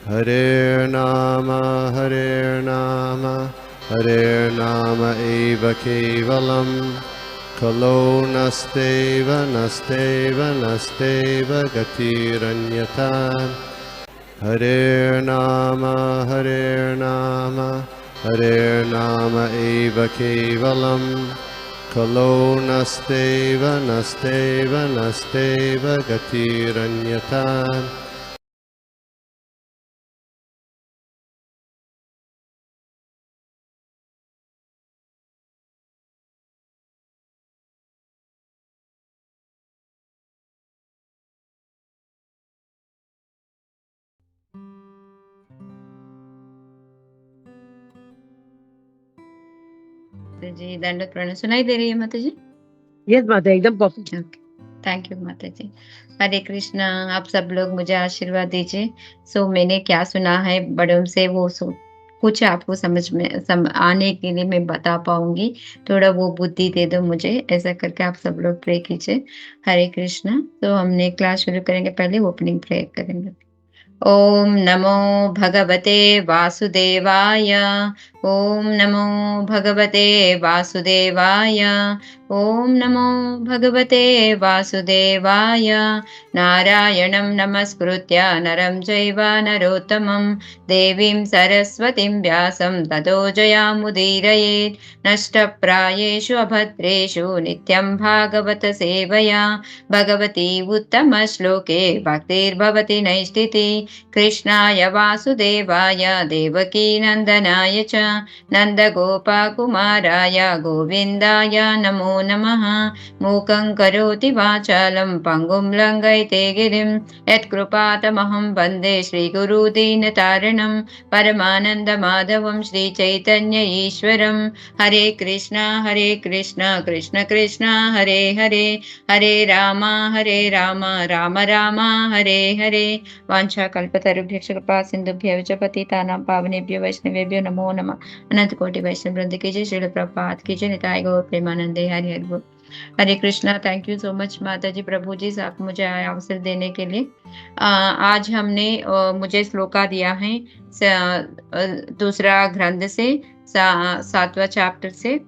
Hare Nama eva kevalam, kalo nasteva nasteva nasteva gatiranyata. Hare Nama eva kevalam, kalo nasteva nasteva nasteva gatiranyata. जी दंडवत प्रणाम। सुनाई दे रही है माता जी? यस माता, एकदम परफेक्ट। ओके, थैंक यू माता जी। हरे कृष्णा। आप सब लोग मुझे आशीर्वाद दीजिए। सो मैंने क्या सुना है बड़ों से वो कुछ आपको समझ में आने के लिए मैं बता पाऊंगी। थोड़ा वो बुद्धि दे दो मुझे, ऐसा करके आप सब लोग प्रे कीजिए। हरे कृष्णा। तो हमने क्लास शुरू करेंगे, पहले ओपनिंग प्रे करेंगे। ॐ नमो भगवते वासुदेवाय। ॐ नमो भगवते वासुदेवाय। ॐ नमो भगवते वासुदेवाय। नारायणं नमस्कृत्य नरं चैव नरोत्तमं देवीं सरस्वतीं व्यासं ततो जयामुदीरयेत्। नष्टप्रायेषु अभद्रेषु नित्यं भागवत सेवया भगवती उत्तमश्लोके भक्तिर्भवति नैष्ठिति। कृष्णाय वासुदेवाय देवकीनन्दनाय च नन्दगोपकुमाराय गोविन्दाय नमो नमः। मूकं करोति वाचालं पङ्गुं लङ्घयते गिरिं यत्कृपातमहं वन्दे श्रीगुरुदीनतारिणं परमानन्दमाधवं श्रीचैतन्य ईश्वरं। हरे कृष्ण कृष्ण कृष्ण हरे हरे, हरे राम राम राम हरे हरे। वाञ्छाकल्पतरुभ्यश्च कृपा सिन्धुभ्यः च पतितानां पावनेभ्यो वैष्णवेभ्यो नमो नमः। अनंत कोटि वैष्णव वृंद की जय। श्रील प्रभुपाद की जय। निताय गौर प्रेमानंदे। हरि हरि बोल। Hare Krishna. Thank you so much माता जी, प्रभु जी, आप मुझे अवसर देने के लिए। आज हमने मुझे श्लोका दिया है दूसरा ग्रंथ से, 7वां चैप्टर से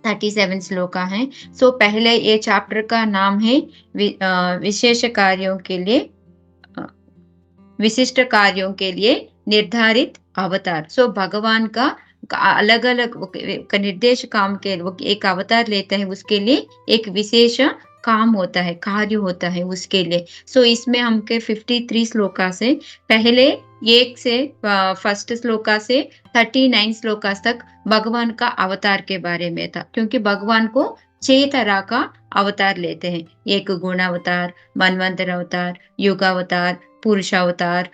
37 श्लोका है। सो पहले ये चैप्टर का नाम है विशेष कार्यों के लिए, विशिष्ट कार्यों के लिए निर्धारित अवतार। सो भगवान का अलग अलग निर्देश काम के वो एक अवतार लेते हैं, उसके लिए एक विशेष काम होता है, कार्य होता है उसके लिए। सो इसमें हमके 53 श्लोका से, पहले एक से फर्स्ट श्लोका से 39 श्लोका तक भगवान का अवतार के बारे में था, क्योंकि भगवान को 6 तरह का अवतार लेते हैं। एक गुण अवतार, मनवंतर अवतार, युगावतार, पुरुषावतार,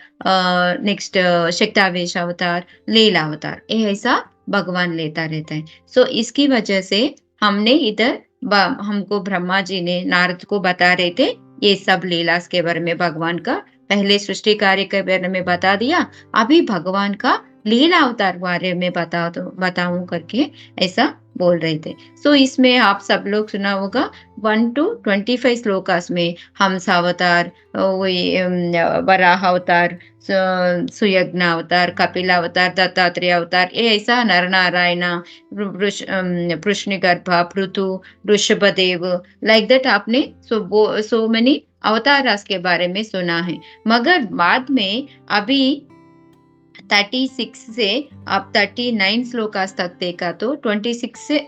नेक्स्ट शक्तावेश अवतार, लीला अवतार, ये ऐसा भगवान लेता रहता है। सो इसकी वजह से हमने इधर हमको ब्रह्मा जी ने नारद को बता रहे थे ये सब लीलास के बारे में। भगवान का पहले सृष्टि कार्य के बारे में बता दिया, अभी भगवान का लीला अवतार बारे में बताऊं करके ऐसा बोल रहे थे। सो इसमें आप सब लोग सुना होगा 1 to 25 श्लोकास में हंस अवतार, वराह अवतार, सुयज्ञ अवतार, कपिल अवतार, दत्तात्रेय अवतार, ये ऐसा नर नारायण, कृष्णगर्भ, पृथु, ऋषभदेव, लाइक दैट आपने सो मेनी अवतार के बारे में सुना है। मगर बाद में अभी 36 से आप 39 श्लोका तक देखा तो 26 से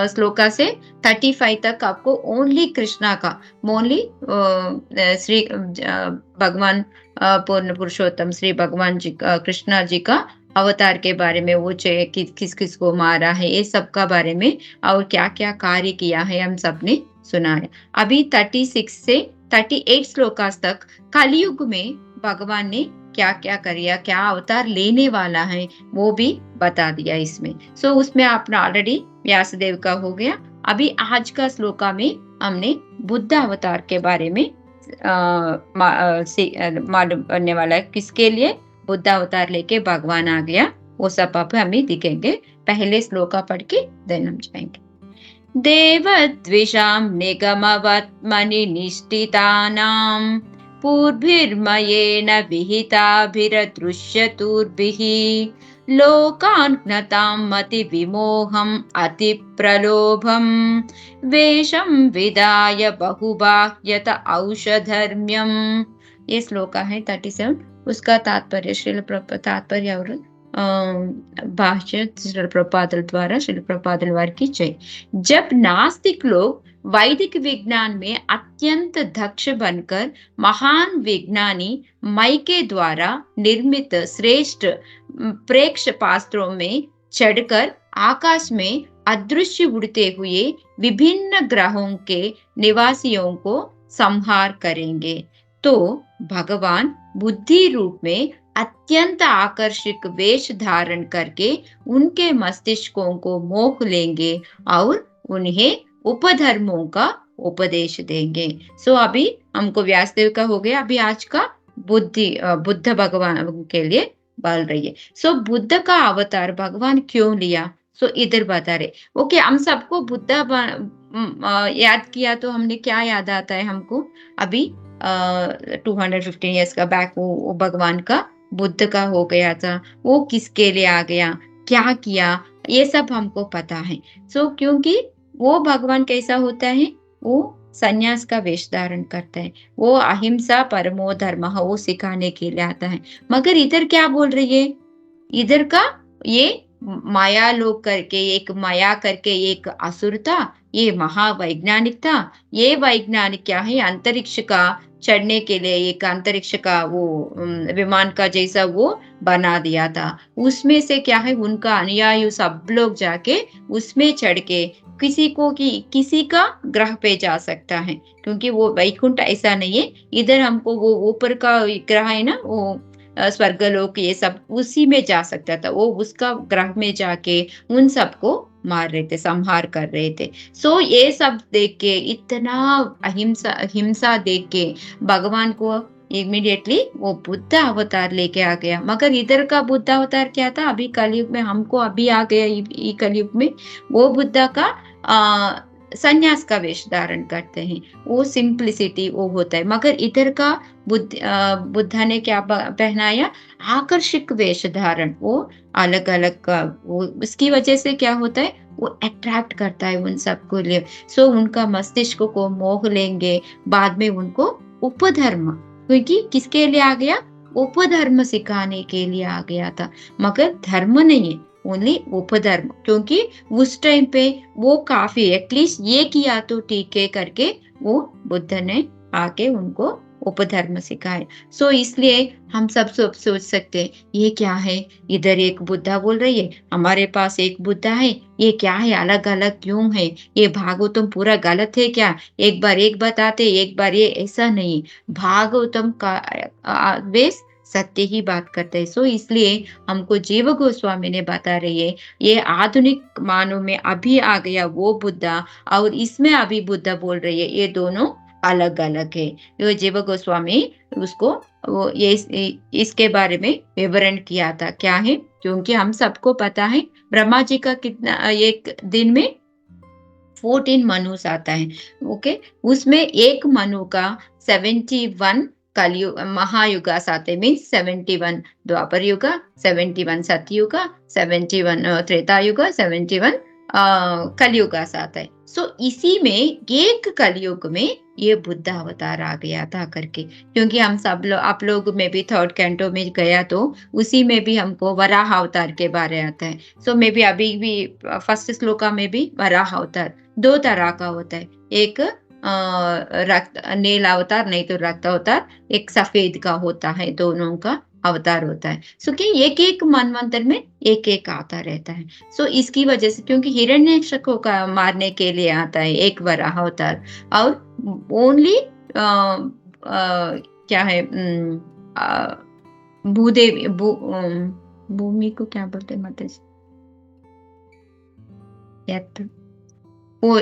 श्लोका से 35 तक आपको ओनली कृष्णा का, ओनली श्री भगवान पूर्ण पुरुषोत्तम श्री भगवान जी का, कृष्णा जी का अवतार के बारे में, वो किस किस को मारा है, ये सब का बारे में और क्या क्या कार्य किया है हम सब ने सुना है। अभी 36 से 38 श्लोका तक कलयुग में भगवान ने क्या क्या करिया, क्या अवतार लेने वाला है, वो भी बता दिया इसमें। सो उसमें आपने ऑलरेडी व्यासदेव का हो गया। अभी आज का श्लोका में हमने बुद्ध अवतार के बारे में मालूम करने वाला है, किसके लिए बुद्ध अवतार लेके भगवान आ गया, वो सब आप हमें दिखेंगे। पहले श्लोका पढ़ के देन हम जाएंगे। देवद्विषां निगमवत्मनि निष्ठितानां पूर्भिर्मयेन विहिताभिरदृश्यतुर्भिः लोकान् ज्ञतां मतिविमोहम् अतिप्रलोभम् वेषं विदाय बहुबाह्यत औषधर्म्यम्। ये श्लोका है 37। उसका तात्पर्य और भाष्य श्रील प्रभुपाद द्वारा श्रील प्रभुपाद वार की जय। जब नास्तिक लोग वैदिक विज्ञान में अत्यंत दक्ष बनकर महान विज्ञानी मई के द्वारा निर्मित श्रेष्ठ प्रेक्षपास्त्रों में चढ़कर आकाश में अदृश्य उड़ते हुए विभिन्न ग्रहों के निवासियों को संहार करेंगे, तो भगवान बुद्धि रूप में अत्यंत आकर्षक वेश धारण करके उनके मस्तिष्कों को मोह लेंगे और उन्हें उपधर्मों का उपदेश देंगे। सो अभी हमको व्यासदेव का हो गया, अभी आज का बुद्ध भगवान के लिए बोल रही है। सो बुद्ध का अवतार भगवान क्यों लिया, सो इधर बता रहे। ओके, हम सबको बुद्ध याद किया तो हमने क्या याद आता है हमको, अभी 215 ईयर्स का बैक वो भगवान का बुद्ध का हो गया था, वो किसके लिए आ गया, क्या किया, ये सब हमको पता है। सो क्योंकि वो भगवान कैसा होता है, वो सन्यास का वेश धारण करता है, वो अहिंसा परमो धर्म वो सिखाने के लिए आता है। मगर इधर क्या बोल रही है, इधर का ये माया लोग करके एक असुर था, ये महावैज्ञानिक था। ये वैज्ञानिक क्या है, अंतरिक्ष का चढ़ने के लिए एक अंतरिक्ष का वो विमान का जैसा वो बना दिया था। उसमें से क्या है, उनका अनुयायी सब लोग जाके उसमें चढ़ के किसी का ग्रह पे जा सकता है, क्योंकि वो वैकुंठ ऐसा नहीं है। इधर हमको वो ऊपर का ग्रह है ना, वो स्वर्गलोक, ये सब उसी में जा सकता था। वो उसका ग्रह में जाके उन सबको मार रहे थे, संहार कर रहे थे। सो ये सब देख के, इतना हिंसा देख के भगवान को इमीडिएटली वो बुद्ध अवतार लेके आ गया। मगर इधर का बुद्ध अवतार क्या था, अभी कलयुग में हमको अभी आ गया कलयुग में, वो बुद्ध का सन्यास का वेश धारण करते हैं, वो सिंप्लिसिटी वो होता है। मगर इधर का बुद्ध ने क्या पहनाया, आकर्षक वेश धारण, वो अलग अलग का, वो उसकी वजह से क्या होता है, वो अट्रैक्ट करता है उन सबको लिए। सो उनका मस्तिष्क को मोह लेंगे, बाद में उनको उपधर्म, क्योंकि किसके लिए आ गया, उपधर्म सिखाने के लिए आ गया था, मगर धर्म नहीं है, ओनली उपधर्म। क्योंकि उस टाइम पे वो काफी, एटलीस्ट ये किया तो ठीक है करके वो बुद्ध ने आके उनको उपधर्म सिखाए। सो इसलिए हम सब सोच सकते हैं ये क्या है, इधर एक बुद्धा बोल रही है, हमारे पास एक बुद्धा है, ये क्या है, अलग अलग क्यों है, ये भागवतम पूरा गलत है क्या, एक बार एक बताते एक बार ये, ऐसा नहीं। भागवतम का वेश सत्य ही बात करते हैं। सो इसलिए हमको जीव गोस्वामी ने बता रही है, ये आधुनिक मानव में अभी आ गया वो बुद्धा, और इसमें अभी बुद्धा बोल रही है, ये दोनों अलग अलग है। ये जीव गोस्वामी उसको वो ये इसके बारे में विवरण किया था, क्या है, क्योंकि हम सबको पता है ब्रह्मा जी का कितना, एक दिन में 14 मनुष्य आता है। ओके, उसमें एक मनु का 71 कलयुग महायुगास आते, मीन्स 71 द्वापर युग, 71 सतयुग, 71 त्रेता युग, 71 कलयुगास आता है। सो इसी में एक कलयुग में ये बुद्ध अवतार आ गया था करके, क्योंकि हम सब लोग, आप लोग में भी 3rd कैंटो में गया तो उसी में भी हमको वराह अवतार के बारे आता है। सो मे भी अभी भी 1st श्लोका में भी वराह अवतार 2 तरह का होता है, एक रक्त नील अवतार नहीं तो रक्त अवतार, एक सफेद का होता है, दोनों का अवतार होता है। सो कि एक एक मनवंतर में एक एक आता रहता है। सो इसकी वजह से, क्योंकि हिरण्यकशिपु को मारने के लिए आता है एक वराह अवतार, और ओनली क्या है, भूदेवी भूमि को क्या बोलते हैं माता जी, वो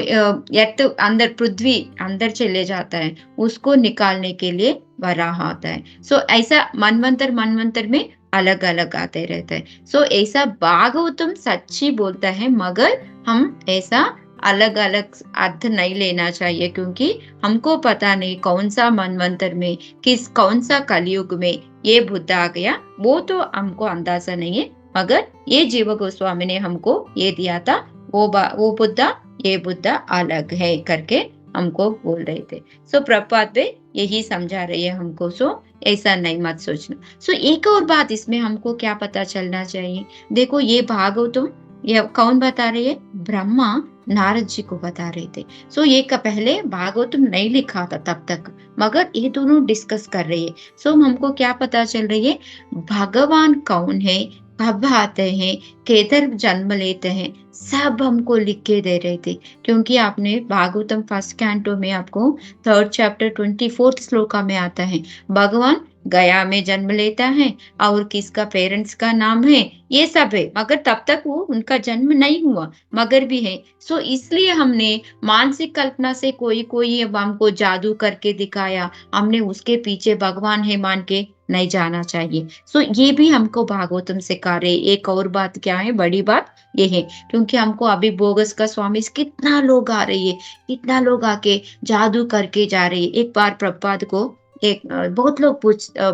अंदर पृथ्वी अंदर चले जाता है, उसको निकालने के लिए वराह आता है। सो ऐसा मनवंतर में अलग अलग आते रहते हैं। सो ऐसा भागवतम सच्ची बोलता है, मगर हम ऐसा अलग अलग अर्थ नहीं लेना चाहिए, क्योंकि हमको पता नहीं कौन सा मनवंतर में कौन सा कलयुग में ये बुद्ध आ गया, वो तो हमको अंदाजा नहीं है। मगर ये जीव गोस्वामी ने हमको ये दिया था, वो बुद्धा ये बुद्धा अलग है करके हमको बोल रहे थे। सो प्रभुपाद भी यही समझा रही है हमको। सो ऐसा नहीं मत सोचना। सो एक और बात इसमें हमको क्या पता चलना चाहिए, देखो ये भागवतम ये कौन बता रही है, ब्रह्मा नारद जी को बता रहे थे। सो ये का पहले भागवतम नहीं लिखा था तब तक, मगर ये दोनों डिस्कस कर रही है। सो हमको क्या पता चल रही है, भगवान कौन है, कब आते हैं, किधर जन्म लेते हैं, सब हमको लिख के दे रहे थे। क्योंकि आपने भागवतम फर्स्ट कैंटो में आपको 3rd चैप्टर 24th श्लोका में आता है, भगवान गया में जन्म लेता है और किसका पेरेंट्स का नाम है ये सब है, मगर तब तक वो उनका जन्म नहीं हुआ, मगर भी है। सो इसलिए हमने मानसिक कल्पना से कोई कोई अब हमको जादू करके दिखाया, हमने उसके पीछे भगवान है मान के नहीं जाना चाहिए। सो ये भी हमको भागवतम सिखा रहे। एक और बात क्या है, बड़ी बात ये है, क्योंकि हमको अभी बोगस का स्वामी कितना लोग आ रही है, कितना लोग आके जादू करके जा रहे हैं। एक बार प्रभुपाद को एक बहुत लोग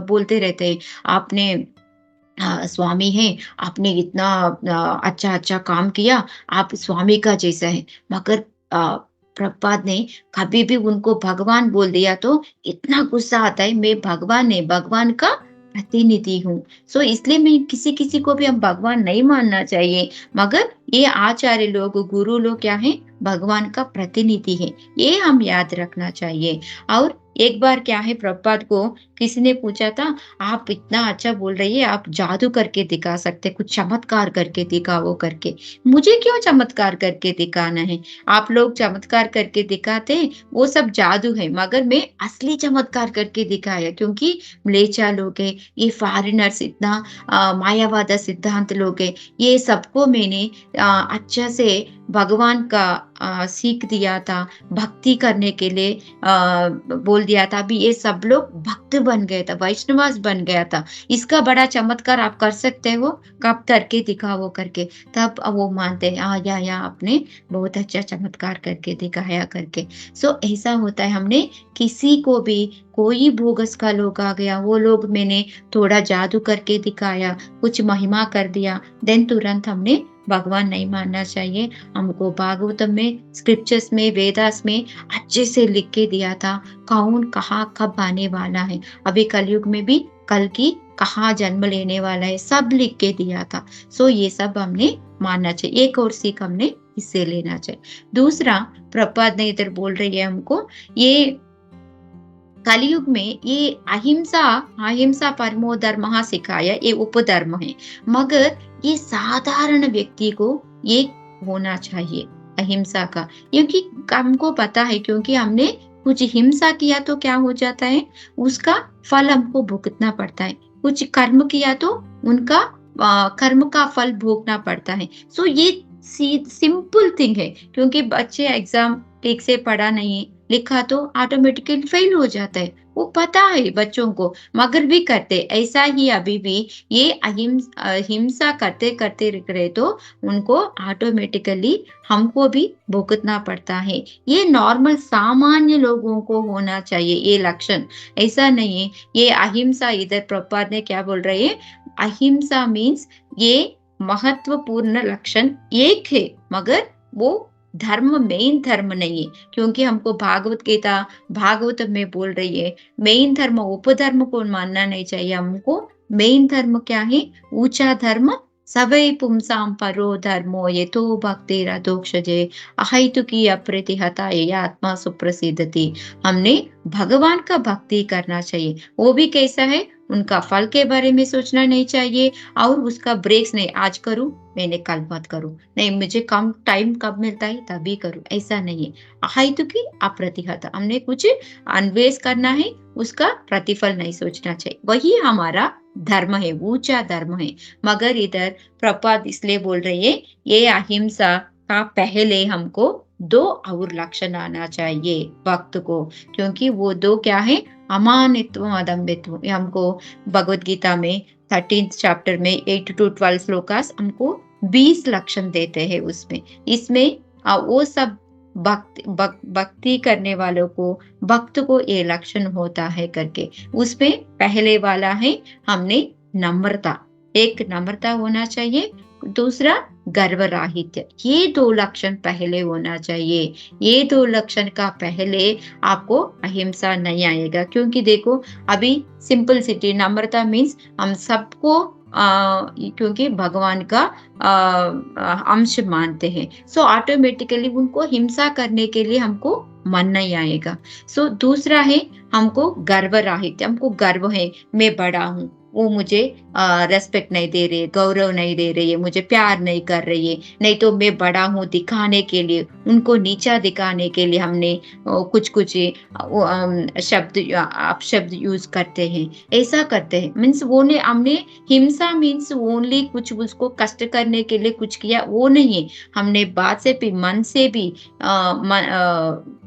बोलते रहते हैं, आपने स्वामी है, आपने इतना अच्छा अच्छा काम किया, आप स्वामी का जैसा है। मगर प्रभुपाद ने कभी भी उनको भगवान बोल दिया तो इतना गुस्सा आता है, मैं भगवान नहीं, भगवान का प्रतिनिधि हूँ। सो इसलिए मैं किसी किसी को भी हम भगवान नहीं मानना चाहिए, मगर ये आचार्य लोग गुरु लोग क्या है, भगवान का प्रतिनिधि है, ये हम याद रखना चाहिए। और एक बार क्या है, प्रभुपाद को किसी ने पूछा था, आप इतना अच्छा बोल रही है, आप जादू करके दिखा सकते, कुछ चमत्कार करके दिखाओ करके। मुझे क्यों चमत्कार करके दिखाना है, आप लोग चमत्कार करके दिखाते वो सब जादू है, मगर मैं असली चमत्कार करके दिखाया। क्योंकि म्लेच्छा लोग है, ये फॉरेनर्स इतना मायावाद सिद्धांत लोग है, ये सबको मैंने अच्छा से भगवान का सीख दिया था, भक्ति करने के लिए बोल दिया था। अभी ये सब लोग भक्त बन गए था, वैष्णवास बन गया था। इसका बड़ा चमत्कार आप कर सकते हो, कब करके दिखाओ करके। तब वो मानते हैं, या आपने बहुत अच्छा चमत्कार करके दिखाया करके। सो ऐसा होता है, हमने किसी को भी कोई बोगस का लोग आ गया, वो लोग मैंने थोड़ा जादू करके दिखाया, कुछ महिमा कर दिया, देन तुरंत हमने भगवान नहीं मानना चाहिए। हमको भागवतम में, स्क्रिप्चर्स में, वेदास में अच्छे से लिख के दिया था कौन कहाँ कब आने वाला है। अभी कलयुग में भी कल की कहाँ जन्म लेने वाला है, सब लिख के दिया था। सो ये सब हमने मानना चाहिए। एक और सीख हमने इससे लेना चाहिए। दूसरा, प्रभुपाद ने इधर बोल रही है हमको, ये कलयुग में ये अहिंसा परमो धर्म सिखाया, ये उपधर्म है, मगर ये साधारण व्यक्ति को ये होना चाहिए अहिंसा का। क्योंकि हमको पता है, क्योंकि हमने कुछ हिंसा किया तो क्या हो जाता है, उसका फल हमको भुगतना पड़ता है। कुछ कर्म किया तो उनका कर्म का फल भोगना पड़ता है। सो ये सिंपल थिंग है, क्योंकि बच्चे एग्जाम ठीक से पढ़ा नहीं लिखा तो ऑटोमेटिकली फेल हो जाता है, वो पता है बच्चों को, मगर भी करते। ऐसा ही अभी भी ये हिंसा करते करते रहे तो उनको ऑटोमेटिकली हमको भी भुगतना पड़ता है। ये नॉर्मल सामान्य लोगों को होना चाहिए ये लक्षण, ऐसा नहीं है। ये अहिंसा, इधर प्रभुपाद ने क्या बोल रहे हैं, अहिंसा मीन्स ये महत्वपूर्ण लक्षण एक है, मगर वो धर्म मेन धर्म नहीं है। क्योंकि हमको भागवत गीता भागवत में बोल रही है, मेन धर्म उपधर्म को मानना नहीं चाहिए। हमको मेन धर्म क्या है, ऊंचा धर्म, सवै पुंसाम परो धर्मो यथो भक्तिरधोक्षजे अहैतुकी अप्रतिहता ये आत्मा सुप्रसिद्धति। हमने भगवान का भक्ति करना चाहिए। वो भी कैसा है, उनका फल के बारे में सोचना नहीं चाहिए, और उसका ब्रेक्स नहीं, आज करूं मैंने कल मत करूं, नहीं मुझे कम टाइम कब मिलता है तभी करूं, ऐसा नहीं है। अहैतुकी अप्रतिहता, हमने कुछ अन्वेष करना है, उसका प्रतिफल नहीं सोचना चाहिए, वही हमारा धर्म है, ऊंचा धर्म है। मगर इधर प्रभुपाद इसलिए बोल रही है, ये अहिंसा का पहले हमको 2 और लक्षण आना चाहिए भक्त को। क्योंकि वो 2 क्या है, अमानित्व अदम्भित्व। हमको भगवत गीता में 13th चैप्टर में 8 to 12 श्लोकास हमको 20 लक्षण देते हैं। उसमें इसमें वो सब भक्ति करने वालों को भक्त को ये लक्षण होता है करके। उसमें पहले वाला है हमने नम्रता, एक नम्रता होना चाहिए, दूसरा गर्वराहित्य। ये 2 लक्षण पहले होना चाहिए। ये 2 लक्षण का पहले आपको अहिंसा नहीं आएगा, क्योंकि देखो अभी सिंपलिसिटी, नम्रता मीन्स हम सबको क्योंकि भगवान का अंश मानते हैं, सो ऑटोमेटिकली उनको हिंसा करने के लिए हमको मन नहीं आएगा। सो दूसरा है हमको गर्वराहित्य, हमको गर्व है मैं बड़ा हूँ, वो मुझे रेस्पेक्ट नहीं दे रहे, गौरव नहीं दे रही है, मुझे प्यार नहीं कर रही है, नहीं तो मैं बड़ा हूँ दिखाने के लिए, उनको नीचा दिखाने के लिए हमने कुछ कुछ शब्द अपशब्द यूज करते हैं, ऐसा करते हैं। मीन्स वो ने हमने हिंसा मीन्स ओनली कुछ उसको कष्ट करने के लिए कुछ किया, वो नहीं है। हमने बात से भी, मन से भी,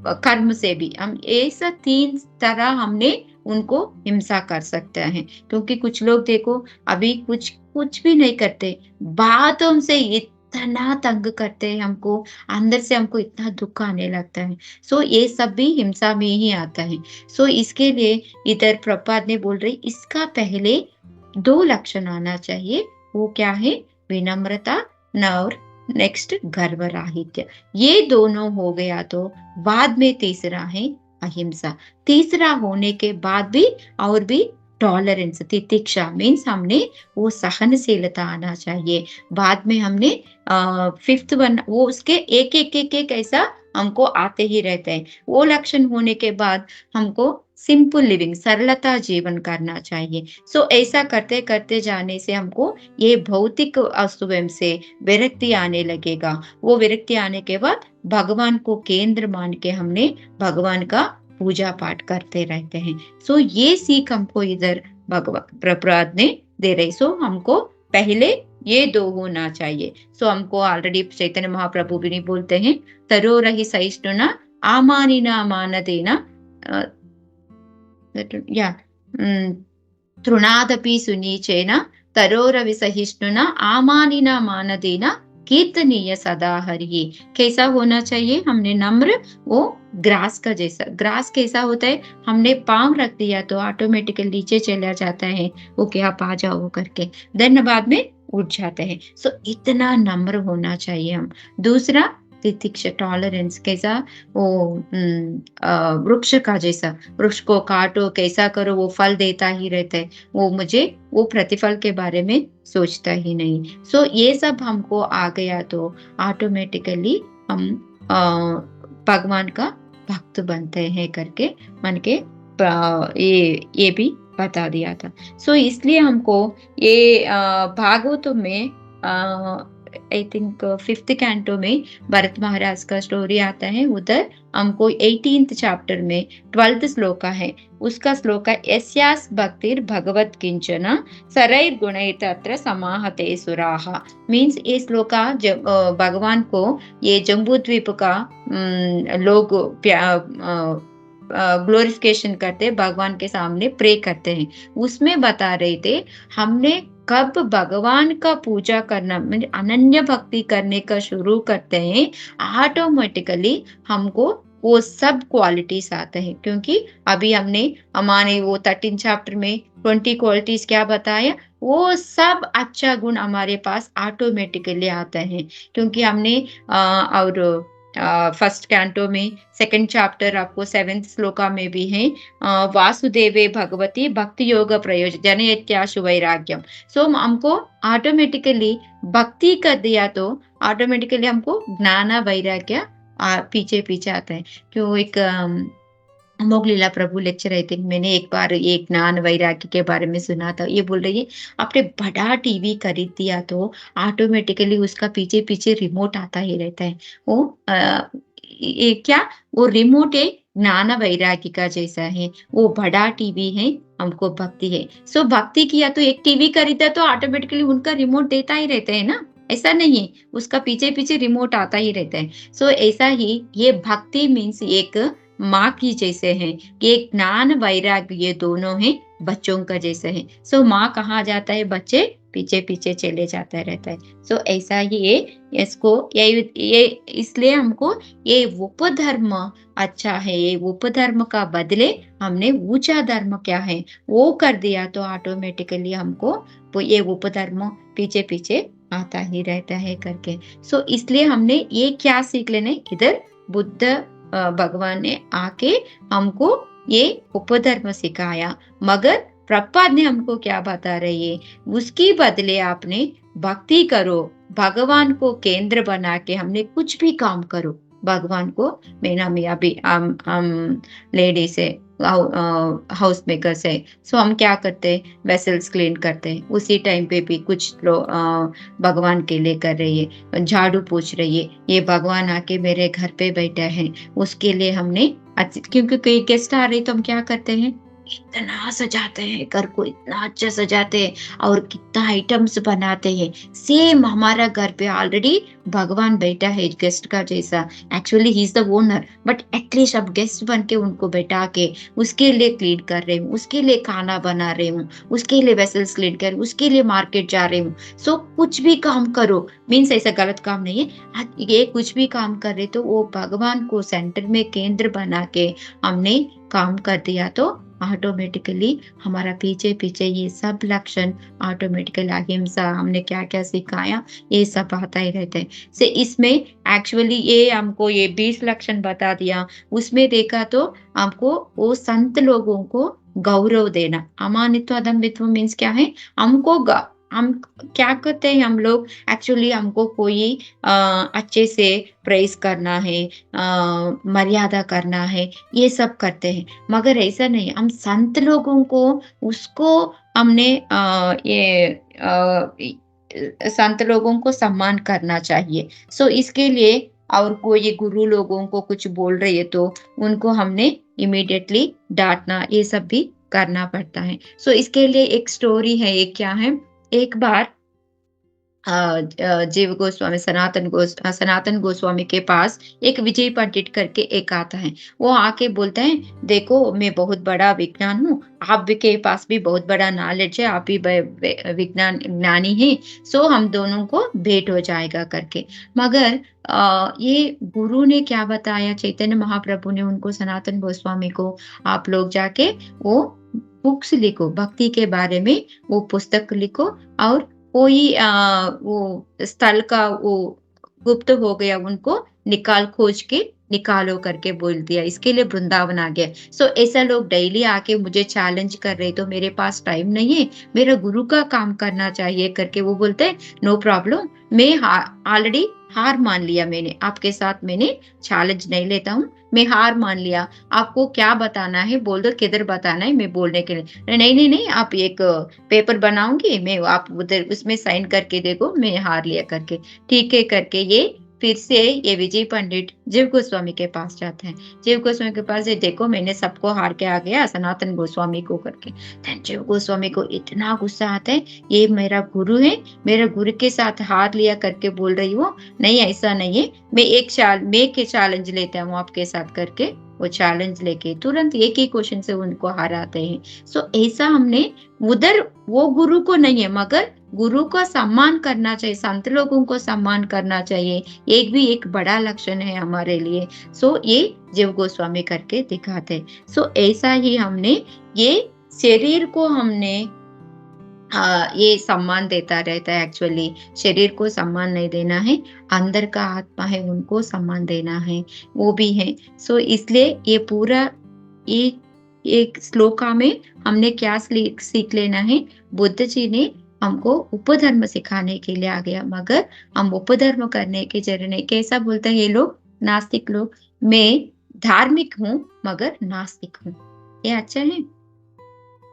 कर्म से भी, हम ऐसा 3 तरह हमने उनको हिंसा कर सकते हैं। क्योंकि कुछ लोग देखो अभी कुछ भी नहीं करते, बातों से इतना तंग करते हैं हमको, अंदर से हमको इतना दुख आने लगता है। सो ये सब भी हिंसा में ही आता है। सो इसके लिए इधर प्रभुपाद ने बोल रही इसका पहले 2 लक्षण आना चाहिए। वो क्या है? विनम्रता और नेक्स्ट गर्वराहित्य। ये दोनों हो गया तो बाद में तीसरा है अहिंसा। तीसरा होने के बाद भी और भी टॉलरेंस, तितिक्षा मीन्स हमने वो सहनशीलता आना चाहिए। बाद में हमने 5th वन, वो उसके एक ऐसा हमको आते ही रहते हैं। वो लक्षण होने के बाद हमको सिंपल लिविंग, सरलता जीवन करना चाहिए। सो ऐसा करते करते जाने से हमको ये भौतिक वस्तुओं से विरक्ति आने लगेगा। वो विरक्ति आने के बाद भगवान को केंद्र मान के हमने भगवान का पूजा पाठ करते रहते हैं। सो ये सीख हमको इधर भगवान प्रभुपाद ने दे रही। सो हमको पहले ये 2 होना चाहिए। सो हमको ऑलरेडी चैतन्य महाप्रभु भी नहीं बोलते हैं, तरोरहि सहिष्णुना आमानिना मानदेना तृणादपि सुनीचेन तरोरवि सहिष्णुना आमानिना मानदेना कीर्तनीय सदा हरि। कैसा होना चाहिए? हमने नम्र, वो ग्रास का जैसा। ग्रास कैसा होता है? हमने पाँव रख दिया तो ऑटोमेटिकली नीचे चला जाता है, वो क्या आप आ जाओ करके, धन्यवाद में उठ जाते हैं। सो इतना नम्र होना चाहिए हम। दूसरा तितिक्षा, टॉलरेंस कैसा? वो वृक्ष का जैसा, वृक्ष को काटो, कैसा करो, वो फल देता ही रहता है, वो प्रतिफल के बारे में सोचता ही नहीं। सो ये सब हमको आ गया तो ऑटोमेटिकली हम भगवान का भक्त बनते हैं करके मन के ये भी बता दिया था। सो इसलिए हमको ये भागवतों में आई थिंक 5th कैंटो में भरत महाराज का स्टोरी आता है। उधर हमको 18th चैप्टर में 12th श्लोक है, उसका श्लोक है यस्यास भक्तिर् भगवत किंचन सरैर गुणैः तत्र समाहते सुराः। मीन्स ये श्लोक भगवान को ये जम्बू द्वीप का लोग ग्लोरिफिकेशन करते, भगवान के सामने प्रे करते हैं। उसमें बता रहे थे हमने कब भगवान का पूजा करना मतलब अनन्य भक्ति करने का शुरू करते हैं, ऑटोमेटिकली हमको वो सब क्वालिटीज आते हैं। क्योंकि अभी हमने हमारे वो 13 चैप्टर में 20 क्वालिटीज क्या बताया, वो सब अच्छा गुण हमारे पास ऑटोमेटिकली आता है। क्योंकि हमने और 1st कैंटो में 2nd चैप्टर आपको 7th श्लोका में भी है, वासुदेवे भगवती भक्ति योग प्रयोजन जनयत्याशु वैराग्यम। सो हमको ऑटोमेटिकली भक्ति कर दिया तो ऑटोमेटिकली हमको ज्ञान वैराग्य पीछे पीछे आता है। क्यों एक अमोघ लीला प्रभु लेक्चर आई थिंक मैंने एक बार एक ज्ञान वैराग्य के बारे में सुना था। ये बोल रही है आपने बड़ा टीवी खरीद दिया तो ऑटोमेटिकली उसका पीछे पीछे रिमोट आता ही रहता है। वो ये क्या, वो रिमोट है ज्ञान वैराग्य का जैसा है, वो बड़ा टीवी है, हमको भक्ति है। सो भक्ति किया तो एक टीवी खरीदा तो ऑटोमेटिकली उनका रिमोट देता ही रहता है ना, ऐसा नहीं है, उसका पीछे पीछे रिमोट आता ही रहता है। सो ऐसा ही ये भक्ति मीन्स एक माँ की जैसे है, ये ज्ञान वैराग्य ये दोनों हैं बच्चों का जैसे है। सो माँ कहाँ जाता है, बच्चे पीछे पीछे चले जाता रहता है। सो ऐसा ही इसको ये इसलिए हमको ये उपधर्म अच्छा है, ये उपधर्म का बदले हमने ऊंचा धर्म क्या है वो कर दिया तो ऑटोमेटिकली हमको वो ये उपधर्म पीछे पीछे आता ही रहता है करके। सो इसलिए हमने ये क्या सीख लेना है, इधर बुद्ध भगवान ने आके हमको ये उपधर्म सिखाया, मगर प्रभुपाद ने हमको क्या बता रही है, उसकी बदले आपने भक्ति करो, भगवान को केंद्र बना के हमने कुछ भी काम करो, भगवान को मेना मिया भी हम लेडीज है, हाउस मेकर्स है, सो हम क्या करते हैं, वेसल्स क्लीन करते हैं, उसी टाइम पे भी कुछ लोग भगवान के लिए कर रही है, झाड़ू पोछ रही है, ये भगवान आके मेरे घर पे बैठा है, उसके लिए हमने क्योंकि कोई गेस्ट आ रहे तो हम क्या करते हैं, इतना सजाते हैं घर को, इतना अच्छा सजाते हैं और कितना आइटम्स बनाते हैं, सेम हमारा घर पे ऑलरेडी भगवान बैठा है गेस्ट का जैसा, actually he is the owner, but at least अब गेस्ट बन के उनको बैठा के उसके लिए क्लीन कर रहे हूँ, उसके लिए खाना बना रही हूँ, उसके लिए वेसल्स क्लीन कर, उसके लिए मार्केट जा रही हूँ। सो कुछ भी काम करो, मीन्स ऐसा गलत काम नहीं है, ये कुछ भी काम कर रहे तो वो भगवान को सेंटर में केंद्र बना के हमने काम कर दिया तो ऑटोमेटिकली हमारा पीछे पीछे ये सब लक्षण ऑटोमेटिकली, अहिंसा हमने क्या क्या सिखाया ये सब आता ही रहता है। से इसमें एक्चुअली ये हमको ये 20 लक्षण बता दिया, उसमें देखा तो हमको वो संत लोगों को गौरव देना, अमानित्व अदम्भित्व मीन्स क्या है, हमको हम क्या करते हैं, हम लोग एक्चुअली हमको कोई अच्छे से प्रेज करना है, मर्यादा करना है, ये सब करते हैं, मगर ऐसा नहीं, हम संत लोगों को उसको हमने संत लोगों को सम्मान करना चाहिए। सो इसके लिए और कोई गुरु लोगों को कुछ बोल रही है तो उनको हमने इमीडिएटली डांटना, ये सब भी करना पड़ता है। सो इसके लिए एक स्टोरी है, एक क्या है, एक बार जीव गोस्वामी सनातन गोस्वामी के पास एक विजय पंडित करके एक आता है, वो आके बोलता है, देखो मैं बहुत बड़ा विज्ञान हूँ, आप भी के पास भी बहुत बड़ा नॉलेज है, आप भी विज्ञान ज्ञानी है, सो हम दोनों को भेंट हो जाएगा करके। मगर ये गुरु ने क्या बताया, चैतन्य महाप्रभु ने उनको सनातन गोस्वामी को, आप लोग जाके वो बुक्स लिखो, भक्ति के बारे में वो पुस्तक लिखो, और कोई वो स्थल का वो गुप्त हो गया उनको खोज के निकालो करके बोल दिया, इसके लिए वृंदावन आ गया। सो ऐसा लोग डेली आके मुझे चैलेंज कर रहे तो मेरे पास टाइम नहीं है, मेरा गुरु का काम करना चाहिए करके वो बोलते हैं, नो प्रॉब्लम, मैं ऑलरेडी हार मान लिया, मैंने आपके साथ मैंने चैलेंज नहीं लेता हूँ, मैं हार मान लिया, आपको क्या बताना है बोल दो, किधर बताना है मैं बोलने के लिए, नहीं नहीं नहीं, आप एक पेपर बनाऊंगी मैं, आप उधर उसमें साइन करके देखो, मैं हार लिया करके, ठीक है करके ये फिर से ये विजय पंडित जीव गोस्वामी के पास जाते हैं, जीव गोस्वामी के पास, ये देखो मैंने सबको हार के आ गया सनातन गोस्वामी को करके। जीव गोस्वामी को इतना गुस्सा आता है, ये मेरा गुरु है, मेरे गुरु के साथ हार लिया करके बोल रही हूँ, नहीं ऐसा नहीं है, मैं के चैलेंज लेता हूँ आपके साथ करके, वो चैलेंज लेके तुरंत एक ही क्वेश्चन से उनको हराते हैं। सो ऐसा हमने उधर वो गुरु को नहीं है, मगर गुरु का सम्मान करना चाहिए, संत लोगों को सम्मान करना चाहिए, एक बड़ा लक्षण है हमारे लिए। सो ये जीव गोस्वामी करके दिखाते। सो ऐसा ही हमने ये शरीर को हमने ये सम्मान देता रहता है, एक्चुअली शरीर को सम्मान नहीं देना है, अंदर का आत्मा है उनको सम्मान देना है, वो भी है। सो इसलिए ये पूरा एक श्लोका में हमने क्या सीख लेना है, बुद्ध जी ने हमको उपधर्म सिखाने के लिए आ गया, मगर हम उपधर्म करने के जरिए, कैसा बोलते हैं ये लोग नास्तिक लोग, मैं धार्मिक हूँ मगर नास्तिक हूँ, ये अच्छा है,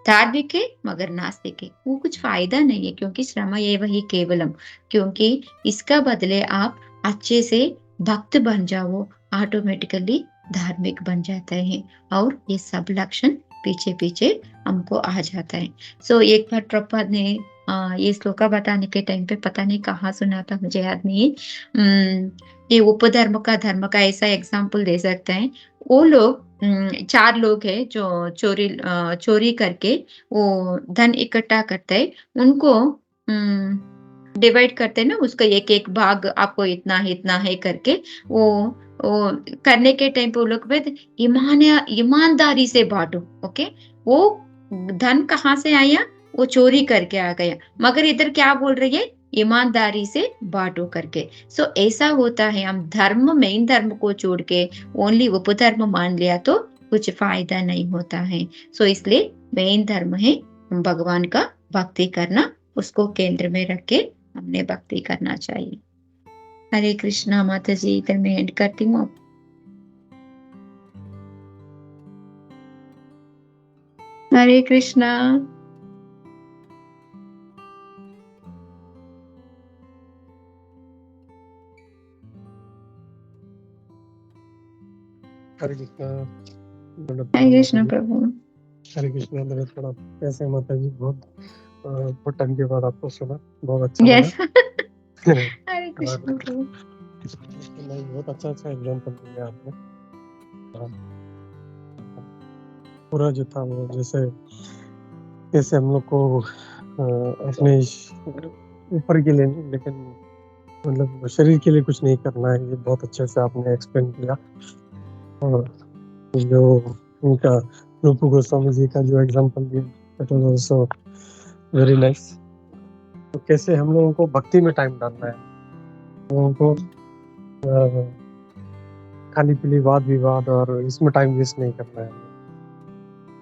धार्मिक है मगर नास्तिक है, वो कुछ फायदा नहीं है, क्योंकि श्रम ये वही केवलम, क्योंकि इसका बदले आप अच्छे से भक्त बन जाओ, ऑटोमेटिकली धार्मिक बन जाते हैं, और ये सब लक्षण पीछे पीछे हमको आ जाता है। सो एक बार प्रभुपाद ने ये श्लोका बताने के टाइम पे पता नहीं कहाँ सुना था, मुझे याद नहीं है, ये उपधर्म का धर्म का ऐसा एग्जाम्पल दे सकते हैं, वो लोग 4 लोग हैं जो चोरी करके वो धन इकट्ठा करते हैं, उनको डिवाइड करते हैं ना उसका एक-एक भाग आपको इतना है करके वो वो करने के टाइम पे वो लोग ईमानदारी से बाँटो, ओके? वो धन कहाँ से आया? वो चोरी करके आ गया, मगर इधर क्या बोल रही है? ईमानदारी से बाँटो करके। सो ऐसा होता है हम मेन धर्म को छोड़ के ओनली उपधर्म मान लिया तो कुछ फ़ायदा नहीं होता है। सो इसलिए मेन धर्म है भगवान का भक्ति करना, उसको केंद्र में रख के हमने भक्ति करना चाहिए। हरे कृष्णा माता जी, इधर मैं एंड करती हूँ। हरे कृष्णा। हरे कृष्णा। हरे कृष्णा प्रभु। हरे कृष्णा। मैंने थोड़ा कैसे माता जी बहुत टाइम के बाद आपको सुना, बहुत अच्छा यस। लगा। हरे कृष्णा प्रभु। बहुत अच्छा एग्जाम्पल दिया आपने। पूरा जो था वो जैसे हम लोग को अपने ऊपर के लिए नहीं, लेकिन मतलब शरीर के लिए कुछ नहीं करना है, ये बहुत अच्छे से आपने एक्सप्लेन किया। और जो उनका रूप गोस्वामी जी का जो एग्जांपल दिया, that was also very nice. तो कैसे हम लोगों को भक्ति में टाइम डालना है, लोगों को खाली पीली वाद विवाद और इसमें टाइम वेस्ट नहीं करना है।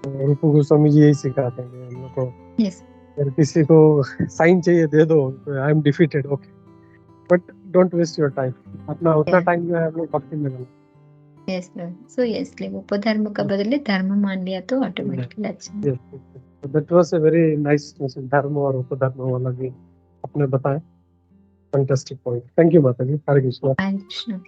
तो रूप गोस्वामी जी यही सिखाते हैं कि हम लोग को यस। अगर किसी को साइन चाहिए दे दो, I am defeated, okay, but don't waste your time. अपना उतना टाइम जो है हम लोग भक्ति में लगाना। यस सो यस उपधर्म का बदले धर्म मान लिया तो ऑटोमेटिकली अच्छा। Yes, that was a very nice धर्म और उपधर्म वाला भी आपने बताया। Fantastic point. थैंक यू माता जी। हरे कृष्णा। हरे कृष्णा।